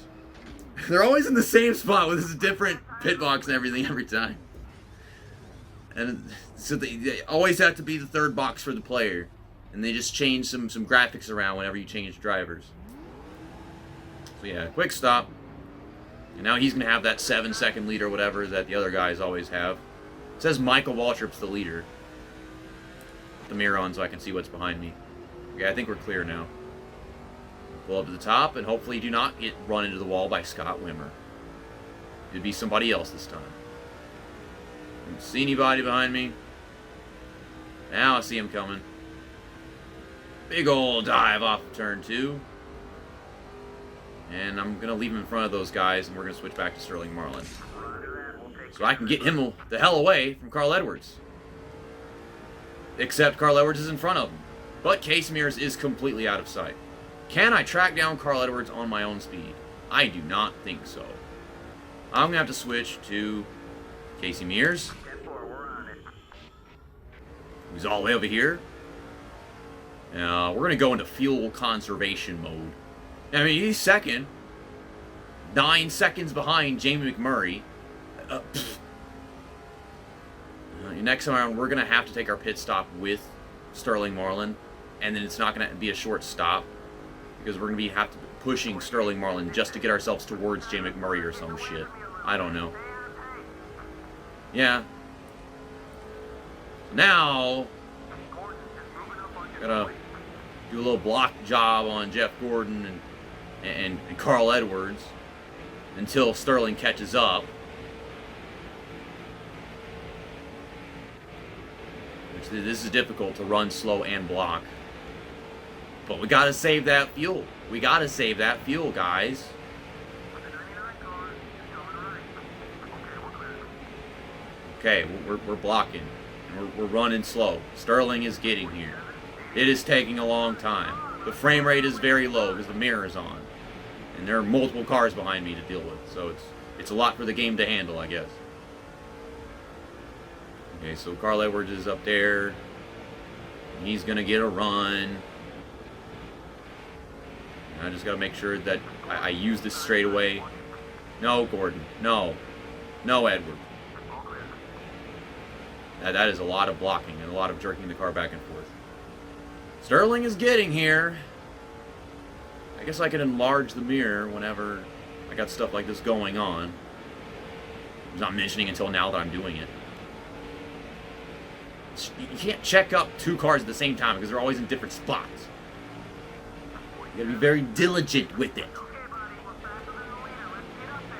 They're always in the same spot with this different pit box and everything every time. And so they always have to be the third box for the player. And they just change some graphics around whenever you change drivers. So yeah, quick stop. And now he's going to have that 7-second lead or whatever that the other guys always have. It says Michael Waltrip's the leader. Put the mirror on so I can see what's behind me. Okay, I think we're clear now. Pull up to the top and hopefully do not get run into the wall by Scott Wimmer. It'd be somebody else this time. Don't see anybody behind me. Now I see him coming. Big old dive off turn 2. And I'm going to leave him in front of those guys, and we're going to switch back to Sterling Marlin. So I can get him the hell away from Carl Edwards. Except Carl Edwards is in front of him. But Casey Mears is completely out of sight. Can I track down Carl Edwards on my own speed? I do not think so. I'm going to have to switch to Casey Mears. He's all the way over here. We're going to go into fuel conservation mode. I mean, he's second. 9 seconds behind Jamie McMurray. Next time we're going to have to take our pit stop with Sterling Marlin. And then it's not going to be a short stop. Because we're going to have to be pushing Sterling Marlin just to get ourselves towards Jamie McMurray or some shit. I don't know. Yeah. Now, gotta do a little block job on Jeff Gordon and Carl Edwards until Sterling catches up. This is difficult to run slow and block. But we gotta save that fuel. We gotta save that fuel, guys. Okay, we're blocking. We're running slow. Sterling is getting here. It is taking a long time. The frame rate is very low because the mirror is on. And there are multiple cars behind me to deal with. So it's a lot for the game to handle, I guess. Okay, so Carl Edwards is up there. He's going to get a run. I just got to make sure that I use this straight away. No, Gordon. No. No, Edward. That is a lot of blocking and a lot of jerking the car back and forth. Sterling is getting here. I guess I could enlarge the mirror whenever I got stuff like this going on. I'm not mentioning until now that I'm doing it. You can't check up two cars at the same time because they're always in different spots. You gotta be very diligent with it.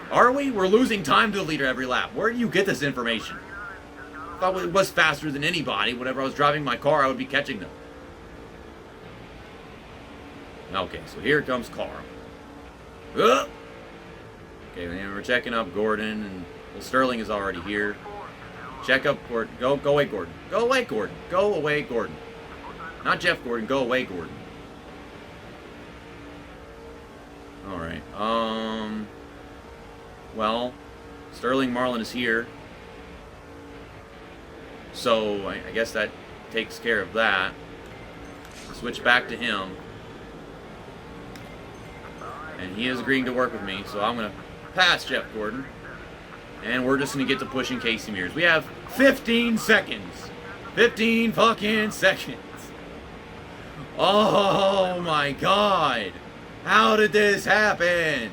Are we? We're losing time to the leader every lap. Where do you get this information? I thought it was faster than anybody. Whenever I was driving my car, I would be catching them. Okay, so here comes Carl. Okay, and we're checking up Gordon, and well, Sterling is already here. Check up Gordon. Go away, Gordon. Go away, Gordon. Go away, Gordon. Not Jeff Gordon. Go away, Gordon. All right. Well, Sterling Marlin is here. So I guess that takes care of that. Switch back to him. And he is agreeing to work with me, so I'm going to pass Jeff Gordon. And we're just going to get to pushing Casey Mears. We have 15 seconds. 15 fucking seconds. Oh my God. How did this happen?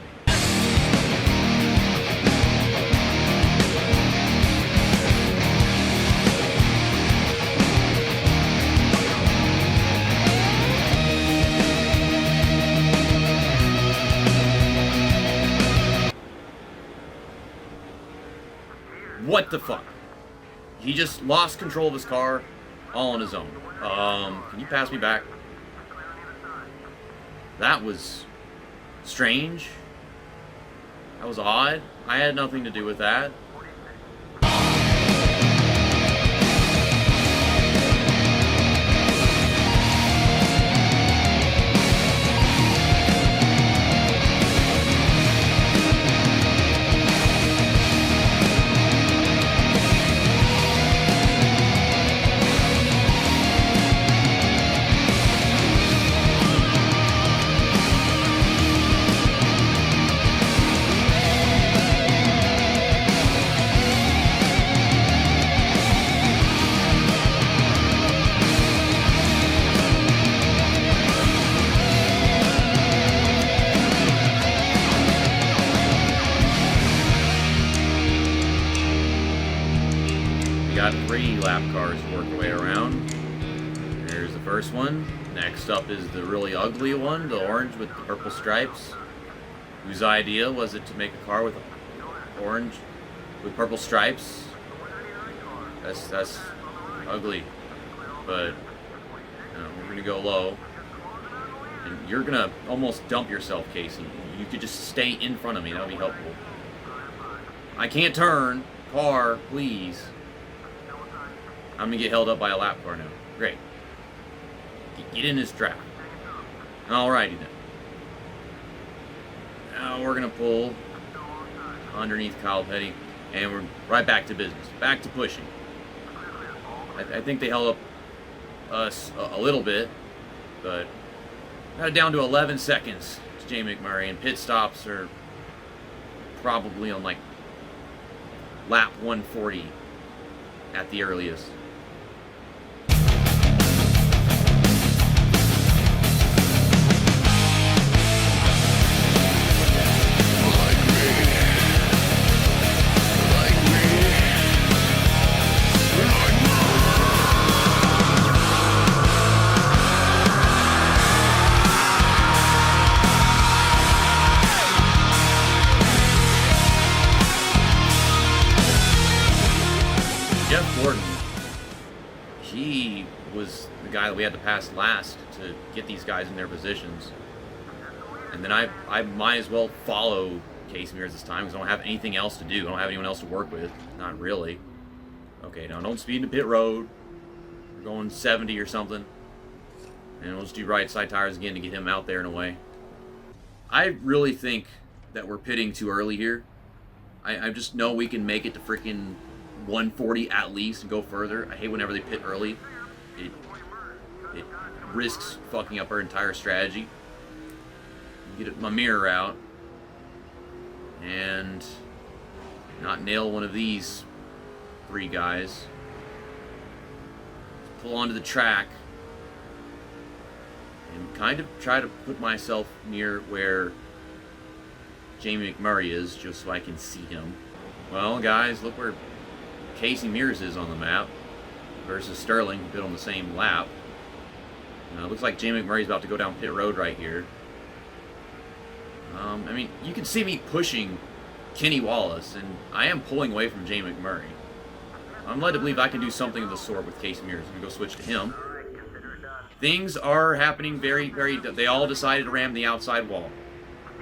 What the fuck? He just lost control of his car all on his own. Can you pass me back? That was strange. That was odd. I had nothing to do with that. Got 3 lap cars to work their way around. There's the first one. Next up is the really ugly one, the orange with the purple stripes. Whose idea was it to make a car with orange with purple stripes? That's ugly. But we're gonna go low. And you're gonna almost dump yourself, Casey. You could just stay in front of me, that would be helpful. I can't turn. Car, please. I'm gonna get held up by a lap car now. Great. Get in this trap. Alrighty then. Now we're gonna pull underneath Kyle Petty, and we're right back to business. Back to pushing. I think they held up us a little bit, but got it down to 11 seconds to Jay McMurray, and pit stops are probably on like lap 140 at the earliest. Jeff Gordon had to pass last to get these guys in their positions. And then I might as well follow Casey Mears this time because I don't have anything else to do. I don't have anyone else to work with. Not really. Okay, now don't speed into pit road. We're going 70 or something. And we'll just do right side tires again to get him out there in a way. I really think that we're pitting too early here. I just know we can make it to freaking 140 at least and go further. I hate whenever they pit early. It risks fucking up our entire strategy. Get my mirror out and not nail one of these 3 guys. Pull onto the track and kind of try to put myself near where Jamie McMurray is just so I can see him. Well, guys, look where Casey Mears is on the map versus Sterling, who bit on the same lap. It looks like Jamie McMurray's about to go down pit road right here. I mean, you can see me pushing Kenny Wallace, and I am pulling away from Jamie McMurray. I'm led to believe I can do something of the sort with Casey Mears. I'm going to go switch to him. Things are happening very, very... They all decided to ram the outside wall.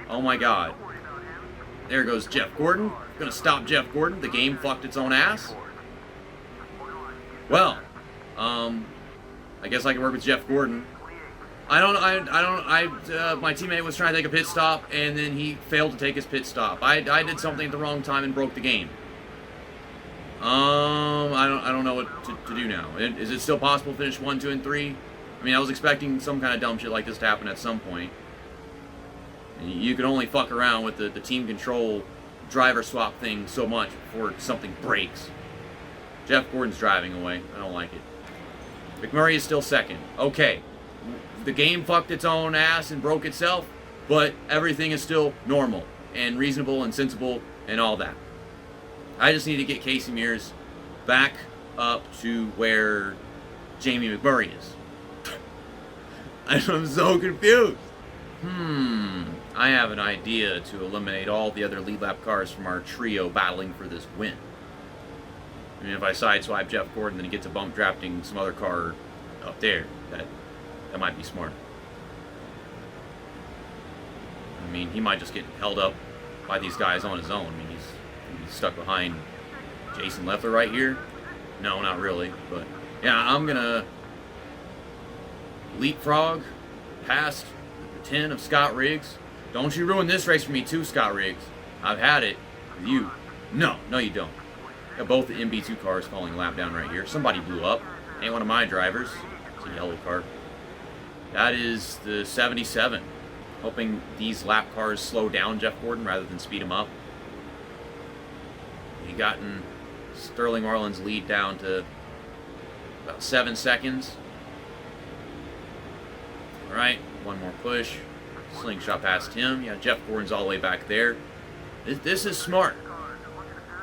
Oh my god. There goes Jeff Gordon. Going to stop Jeff Gordon. The game fucked its own ass. Well, I guess I can work with Jeff Gordon. My teammate was trying to take a pit stop, and then he failed to take his pit stop. I did something at the wrong time and broke the game. I don't know what to do now. Is it still possible to finish 1, 2, and 3? I mean, I was expecting some kind of dumb shit like this to happen at some point. And you can only fuck around with the team control driver swap thing so much before something breaks. Jeff Gordon's driving away. I don't like it. McMurray is still second. Okay. The game fucked its own ass and broke itself, but everything is still normal and reasonable and sensible and all that. I just need to get Casey Mears back up to where Jamie McMurray is. I'm so confused. I have an idea to eliminate all the other lead lap cars from our trio battling for this win. I mean, if I sideswipe Jeff Gordon, then he gets a bump drafting some other car up there. That might be smart. I mean, he might just get held up by these guys on his own. I mean, he's stuck behind Jason Leffler right here. No, not really, but yeah, I'm gonna leapfrog past the 10 of Scott Riggs. Don't you ruin this race for me too, Scott Riggs. I've had it with you. No, you don't. Got both the MB2 cars falling lap down right here. Somebody blew up. Ain't one of my drivers. It's a yellow car. That is the 77. Hoping these lap cars slow down Jeff Gordon rather than speed him up. We've gotten Sterling Marlin's lead down to about 7 seconds. Alright, one more push. Slingshot past him. Yeah, Jeff Gordon's all the way back there. This is smart.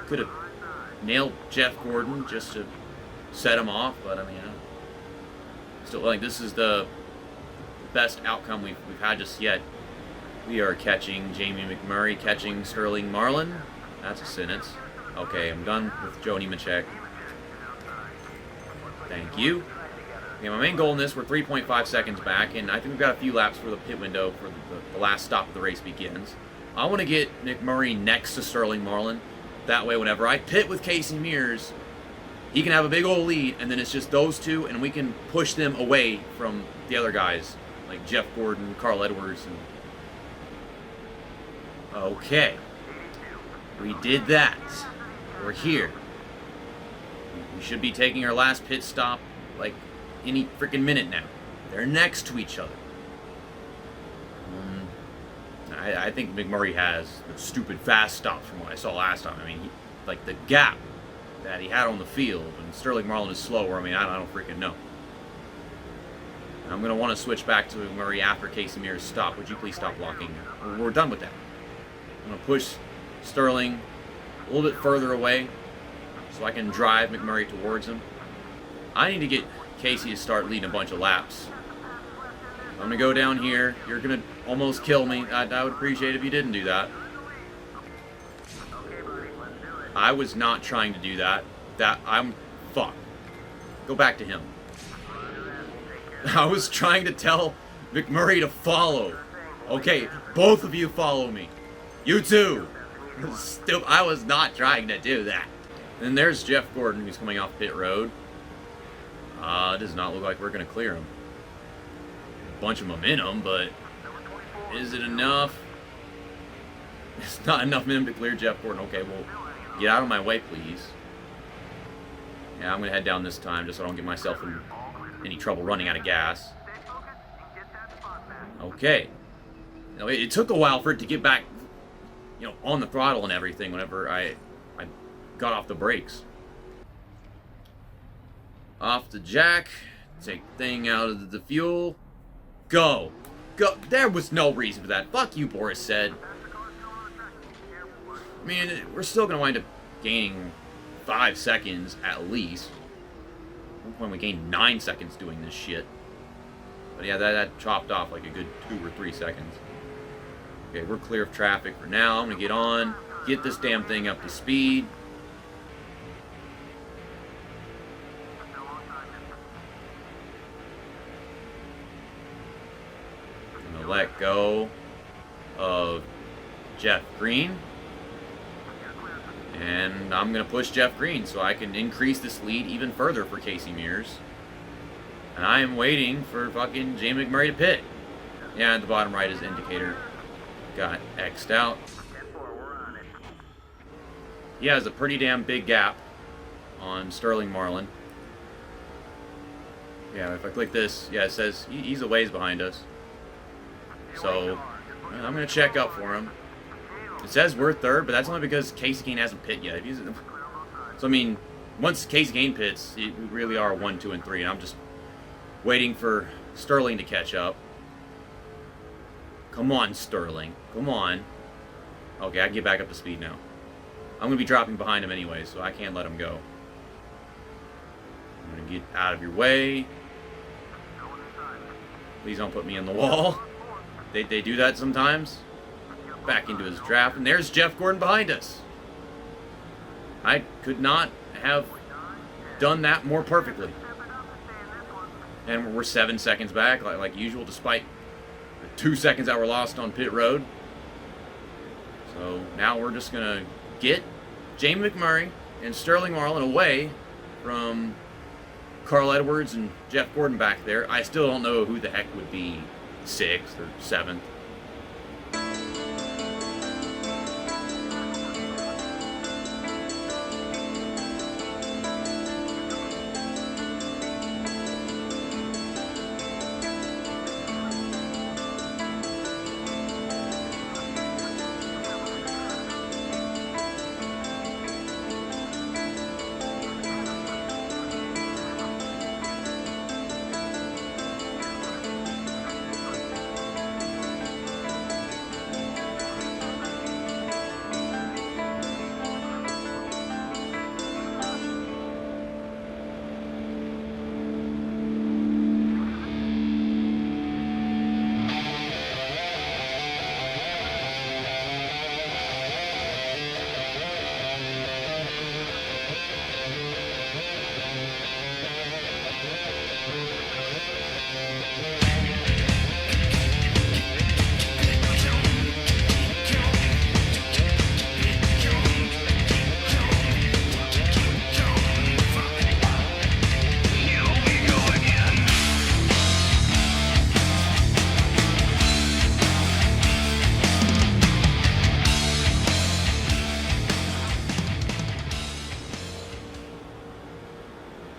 Could have nailed Jeff Gordon just to set him off, but I mean, still like this is the best outcome we've had just yet. We are catching Jamie McMurray, catching Sterling Marlin. That's a sentence. Okay, I'm done with Joni Machek. Thank you. Okay, my main goal in this, we're 3.5 seconds back, and I think we've got a few laps for the pit window for the last stop of the race begins. I want to get McMurray next to Sterling Marlin. That way, whenever I pit with Casey Mears, he can have a big old lead, and then it's just those two, and we can push them away from the other guys, like Jeff Gordon, Carl Edwards, and... Okay. We did that. We're here. We should be taking our last pit stop, like, any freaking minute now. They're next to each other. I think McMurray has the stupid fast stops from what I saw last time. I mean, like the gap that he had on the field, and Sterling Marlin is slower. I mean, I don't freaking know. I'm going to want to switch back to McMurray after Casey Mears' stop. Would you please stop blocking? We're done with that. I'm going to push Sterling a little bit further away so I can drive McMurray towards him. I need to get Casey to start leading a bunch of laps. I'm going to go down here. You're going to almost kill me. I would appreciate it if you didn't do that. I was not trying to do that. I'm fucked. Go back to him. I was trying to tell McMurray to follow. Okay, both of you follow me. You too. I was not trying to do that. And there's Jeff Gordon, who's coming off pit road. Does not look like we're going to clear him. Bunch of momentum, but is it enough? It's not enough momentum to clear Jeff Gordon. Okay, well, get out of my way, please. Yeah, I'm going to head down this time just so I don't get myself in any trouble running out of gas. Okay. You know, it took a while for it to get back, you know, on the throttle and everything whenever I got off the brakes. Off the jack. Take the thing out of the fuel. Go. Go. There was no reason for that. Fuck you, Boris said. I mean, we're still going to wind up gaining 5 seconds at least. At one point we gained 9 seconds doing this shit. But yeah, that chopped off like a good 2 or 3 seconds. Okay, we're clear of traffic for now. I'm going to get on, get this damn thing up to speed. I'm going to let go of Jeff Green. And I'm going to push Jeff Green so I can increase this lead even further for Casey Mears. And I am waiting for fucking Jamie McMurray to pit. Yeah, at the bottom right is the indicator. Got X'd out. He has a pretty damn big gap on Sterling Marlin. Yeah, if I click this, yeah, it says he's a ways behind us. So, I'm going to check up for him. It says we're third, but that's only because Casey Kane hasn't pit yet. So, I mean, once Casey Kane pits, we really are 1, 2, and 3, and I'm just waiting for Sterling to catch up. Come on, Sterling. Come on. Okay, I can get back up to speed now. I'm going to be dropping behind him anyway, so I can't let him go. I'm going to get out of your way. Please don't put me in the wall. They do that sometimes. Back into his draft, and there's Jeff Gordon behind us. I could not have done that more perfectly. And we're 7 seconds back, like usual, despite the 2 seconds that were lost on pit road. So now we're just going to get Jamie McMurray and Sterling Marlin away from Carl Edwards and Jeff Gordon back there. I still don't know who the heck would be 6th or 7th.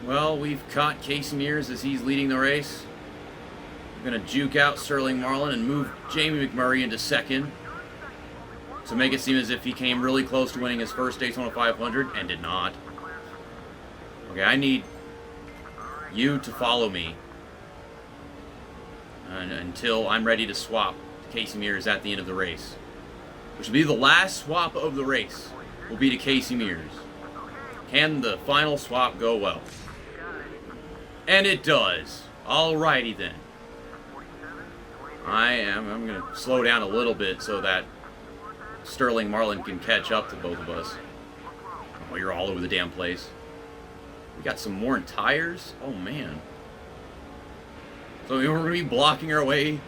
Well, we've caught Casey Mears as he's leading the race. We're going to juke out Sterling Marlin and move Jamie McMurray into second to make it seem as if he came really close to winning his first Daytona 500 and did not. Okay, I need you to follow me until I'm ready to swap to Casey Mears at the end of the race, which will be the last swap of the race, will be to Casey Mears. Can the final swap go well? And it does. Alrighty then. I'm going to slow down a little bit so that Sterling Marlin can catch up to both of us. Oh, you're all over the damn place. We got some more tires? Oh, man. So we're going to be blocking our way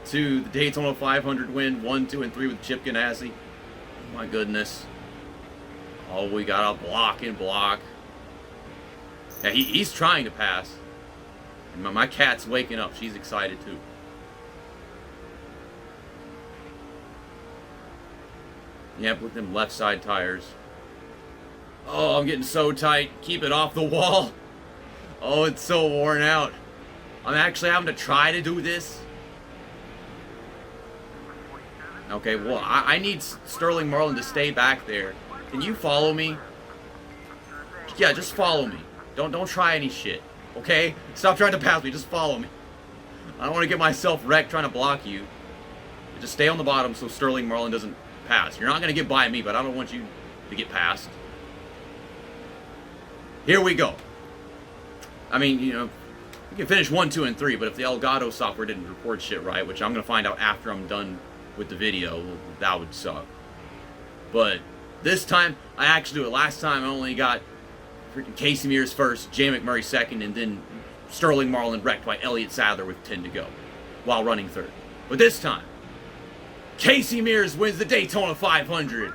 to the Daytona 500 win, 1, 2, and 3 with Chip Ganassi. Oh my goodness. Oh, we got a block and block. Yeah, he's trying to pass. And my cat's waking up. She's excited too. Yep, with them left side tires. Oh, I'm getting so tight. Keep it off the wall. Oh, it's so worn out. I'm actually having to try to do this. Okay, well, I need Sterling Marlin to stay back there. Can you follow me? Yeah, just follow me. Don't try any shit. Okay? Stop trying to pass me. Just follow me. I don't want to get myself wrecked trying to block you. Just stay on the bottom so Sterling Marlin doesn't pass. You're not going to get by me, but I don't want you to get past. Here we go. I mean, you know, we can finish 1, 2, and 3, but if the Elgato software didn't record shit right, which I'm going to find out after I'm done with the video, that would suck. But this time, I actually do it. Last time, I only got freaking Casey Mears first, Jay McMurray second, and then Sterling Marlin wrecked by Elliott Sadler with 10 to go while running third. But this time, Casey Mears wins the Daytona 500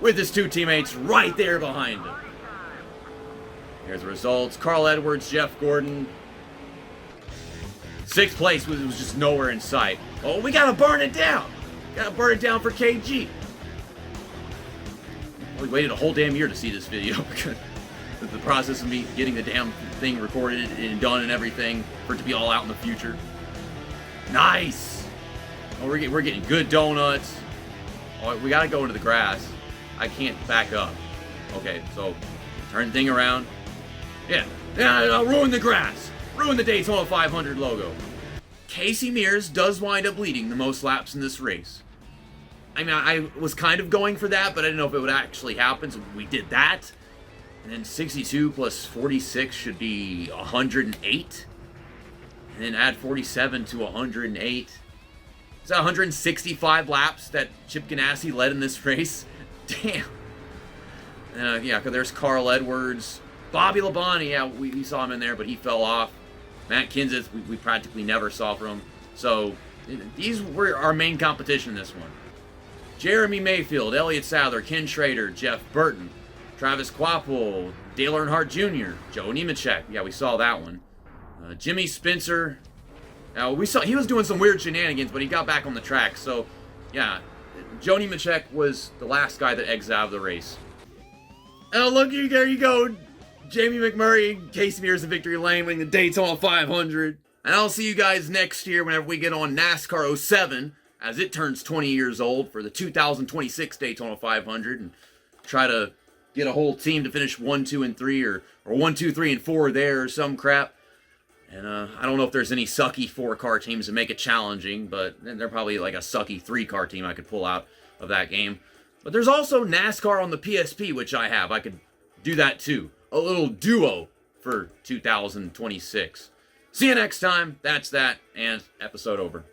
with his 2 teammates right there behind him. Here's the results. Carl Edwards, Jeff Gordon. 6th place was just nowhere in sight. Oh, we gotta burn it down. Gotta burn it down for KG. We waited a whole damn year to see this video. The process of me getting the damn thing recorded and done and everything for it to be all out in the future. Nice. Oh, we're getting good donuts. Oh, we gotta go into the grass. I can't back up. Okay, so turn the thing around. Yeah, I'll ruin the grass. Ruin the Daytona 500 logo. Casey Mears does wind up leading the most laps in this race. I mean, I was kind of going for that, but I didn't know if it would actually happen, so we did that. And then 62 plus 46 should be 108. And then add 47 to 108. Is that 165 laps that Chip Ganassi led in this race? Damn. Yeah, because there's Carl Edwards. Bobby Labonte, yeah, we saw him in there, but he fell off. Matt Kenseth, we practically never saw from him. So, these were our main competition in this one. Jeremy Mayfield, Elliott Sadler, Ken Schrader, Jeff Burton, Travis Kvapil, Dale Earnhardt Jr., Joe Nemechek. Yeah, we saw that one. Jimmy Spencer. We saw he was doing some weird shenanigans, but he got back on the track. So, yeah, Joe Nemechek was the last guy that exited out of the race. Oh, look, there you go. Jamie McMurray and Casey Mears in victory lane winning the Daytona 500. And I'll see you guys next year whenever we get on NASCAR 07 as it turns 20 years old for the 2026 Daytona 500 and try to get a whole team to finish 1, 2, and 3 or 1, 2, 3, and 4 there or some crap. And I don't know if there's any sucky 4-car teams that make it challenging, but they're probably like a sucky 3-car team I could pull out of that game. But there's also NASCAR on the PSP, which I have. I could do that too. A little duo for 2026. See you next time. That's that, and episode over.